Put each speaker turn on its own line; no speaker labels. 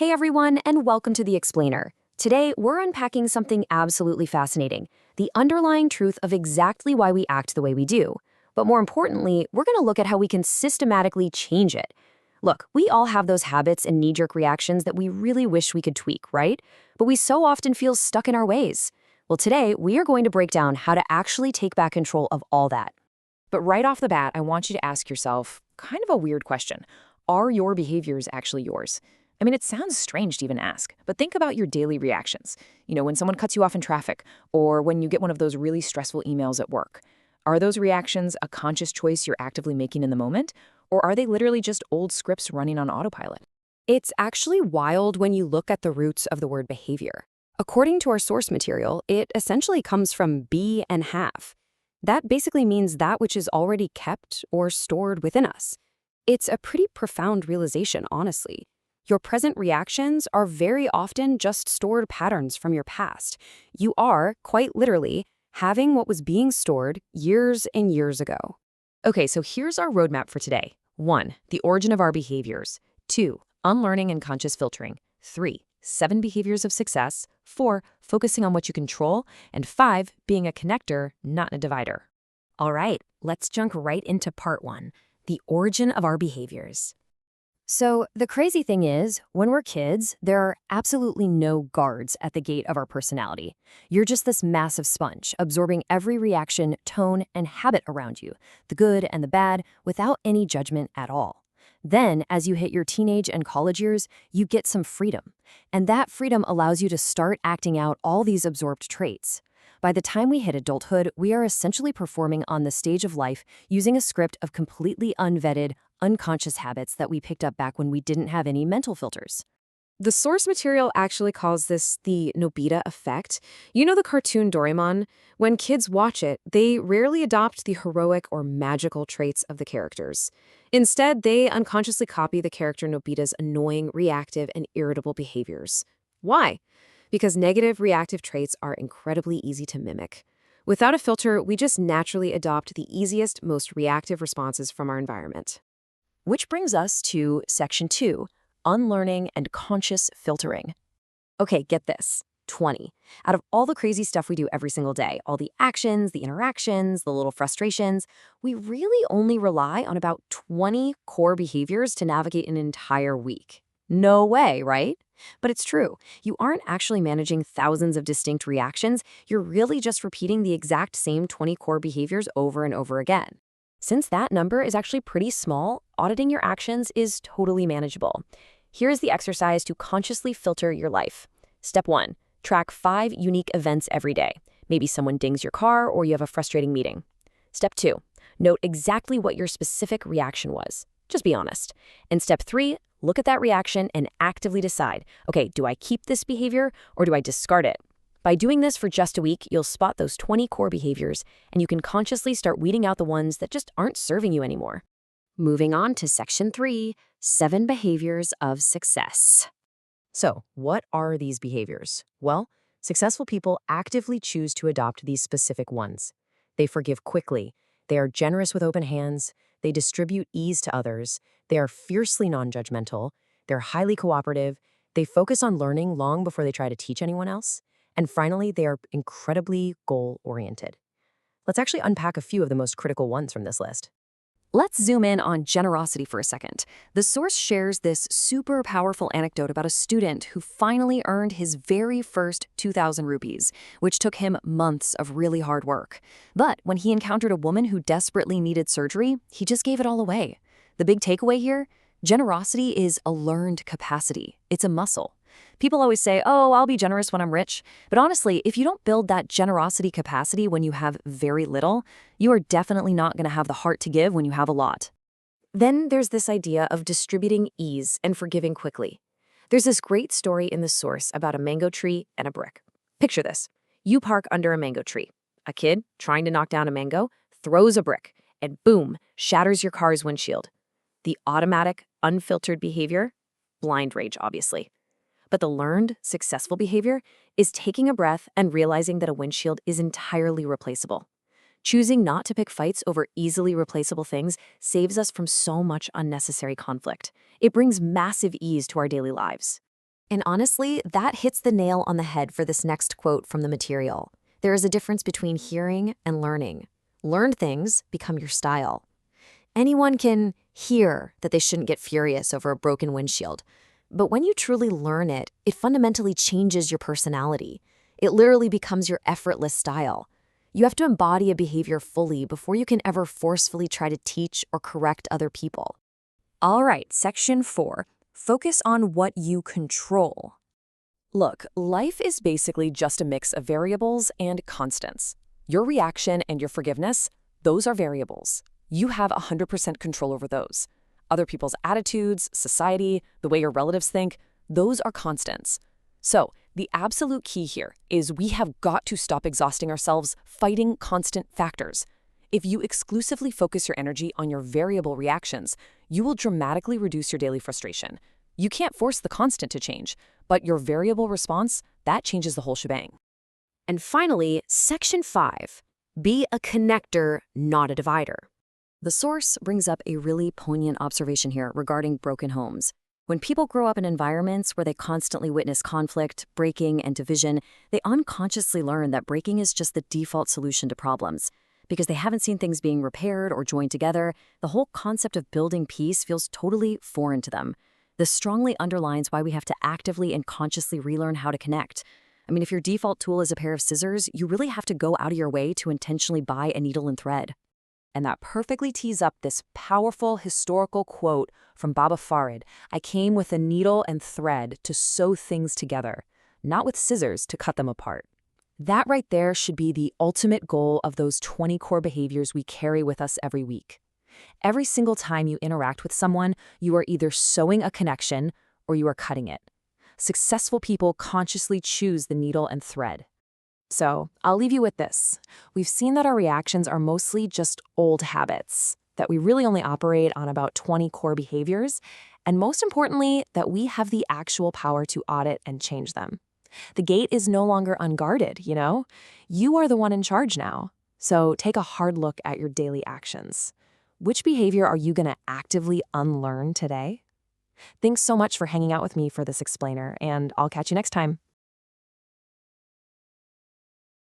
Hey everyone, and welcome to The Explainer. Today, we're unpacking something absolutely fascinating, the underlying truth of exactly why we act the way we do. But more importantly, we're going to look at how we can systematically change it. Look, we all have those habits and knee-jerk reactions that we really wish we could tweak, right? But we so often feel stuck in our ways. Well, today, we are going to break down how to actually take back control of all that.
But right off the bat, I want you to ask yourself kind of a weird question. Are your behaviors actually yours? I mean, it sounds strange to even ask, but think about your daily reactions. When someone cuts you off in traffic, or when you get one of those really stressful emails at work. Are those reactions a conscious choice you're actively making in the moment, or are they literally just old scripts running on autopilot?
It's actually wild when you look at the roots of the word behavior. According to our source material, it essentially comes from be and have. That basically means that which is already kept or stored within us. It's a pretty profound realization, honestly. Your present reactions are very often just stored patterns from your past. You are, quite literally, having what was being stored years and years ago.
Okay, so here's our roadmap for today. 1. The origin of our behaviors. 2. Unlearning and conscious filtering. 3. 7 behaviors of success. 4. Focusing on what you control. And 5. Being a connector, not a divider.
All right, let's jump right into part 1, the origin of our behaviors. So the crazy thing is, when we're kids, there are absolutely no guards at the gate of our personality. You're just this massive sponge, absorbing every reaction, tone, and habit around you, the good and the bad, without any judgment at all. Then, as you hit your teenage and college years, you get some freedom. And that freedom allows you to start acting out all these absorbed traits. By the time we hit adulthood, we are essentially performing on the stage of life using a script of completely unvetted, unconscious habits that we picked up back when we didn't have any mental filters.
The source material actually calls this the Nobita effect. You know the cartoon Doraemon? When kids watch it, they rarely adopt the heroic or magical traits of the characters. Instead, they unconsciously copy the character Nobita's annoying, reactive, and irritable behaviors. Why? Because negative, reactive traits are incredibly easy to mimic. Without a filter, we just naturally adopt the easiest, most reactive responses from our environment.
Which brings us to section 2, unlearning and conscious filtering. Okay, get this. 20. Out of all the crazy stuff we do every single day, all the actions, the interactions, the little frustrations, we really only rely on about 20 core behaviors to navigate an entire week. No way, right? But it's true. You aren't actually managing thousands of distinct reactions. You're really just repeating the exact same 20 core behaviors over and over again. Since that number is actually pretty small, auditing your actions is totally manageable. Here's the exercise to consciously filter your life. Step 1. Track 5 unique events every day. Maybe someone dings your car or you have a frustrating meeting. Step 2. Note exactly what your specific reaction was. Just be honest. And step 3. Look at that reaction and actively decide, okay, do I keep this behavior or do I discard it? By doing this for just a week, you'll spot those 20 core behaviors, and you can consciously start weeding out the ones that just aren't serving you anymore. Moving on to section 3, 7 behaviors of success.
So, what are these behaviors? Well, successful people actively choose to adopt these specific ones. They forgive quickly, they are generous with open hands, they distribute ease to others, they are fiercely non-judgmental, they're highly cooperative, they focus on learning long before they try to teach anyone else, and finally, they are incredibly goal-oriented. Let's actually unpack a few of the most critical ones from this list.
Let's zoom in on generosity for a second. The source shares this super powerful anecdote about a student who finally earned his very first 2,000 rupees, which took him months of really hard work. But when he encountered a woman who desperately needed surgery, he just gave it all away. The big takeaway here? Generosity is a learned capacity. It's a muscle. People always say, oh, I'll be generous when I'm rich. But honestly, if you don't build that generosity capacity when you have very little, you are definitely not going to have the heart to give when you have a lot. Then there's this idea of distributing ease and forgiving quickly. There's this great story in the source about a mango tree and a brick. Picture this. You park under a mango tree. A kid, trying to knock down a mango, throws a brick and boom, shatters your car's windshield. The automatic, unfiltered behavior? Blind rage, obviously. But the learned, successful behavior is taking a breath and realizing that a windshield is entirely replaceable. Choosing not to pick fights over easily replaceable things saves us from so much unnecessary conflict. It brings massive ease to our daily lives. And honestly, that hits the nail on the head for this next quote from the material. There is a difference between hearing and learning. Learned things become your style. Anyone can hear that they shouldn't get furious over a broken windshield. But when you truly learn it, it fundamentally changes your personality. It literally becomes your effortless style. You have to embody a behavior fully before you can ever forcefully try to teach or correct other people. All right, section 4. Focus on what you control. Look, life is basically just a mix of variables and constants. Your reaction and your forgiveness, those are variables. You have 100% control over those. Other people's attitudes, society, the way your relatives think, those are constants. So, the absolute key here is we have got to stop exhausting ourselves fighting constant factors. If you exclusively focus your energy on your variable reactions, you will dramatically reduce your daily frustration. You can't force the constant to change, but your variable response, that changes the whole shebang.
And finally, section 5. Be a connector, not a divider.
The source brings up a really poignant observation here regarding broken homes. When people grow up in environments where they constantly witness conflict, breaking, and division, they unconsciously learn that breaking is just the default solution to problems. Because they haven't seen things being repaired or joined together, the whole concept of building peace feels totally foreign to them. This strongly underlines why we have to actively and consciously relearn how to connect. I mean, if your default tool is a pair of scissors, you really have to go out of your way to intentionally buy a needle and thread.
And that perfectly tees up this powerful historical quote from Baba Farid: "I came with a needle and thread to sew things together, not with scissors to cut them apart." That right there should be the ultimate goal of those 20 core behaviors we carry with us every week. Every single time you interact with someone, you are either sewing a connection or you are cutting it. Successful people consciously choose the needle and thread. So, I'll leave you with this. We've seen that our reactions are mostly just old habits, that we really only operate on about 20 core behaviors, and most importantly, that we have the actual power to audit and change them. The gate is no longer unguarded, you know? You are the one in charge now. So take a hard look at your daily actions. Which behavior are you going to actively unlearn today? Thanks so much for hanging out with me for this explainer, and I'll catch you next time.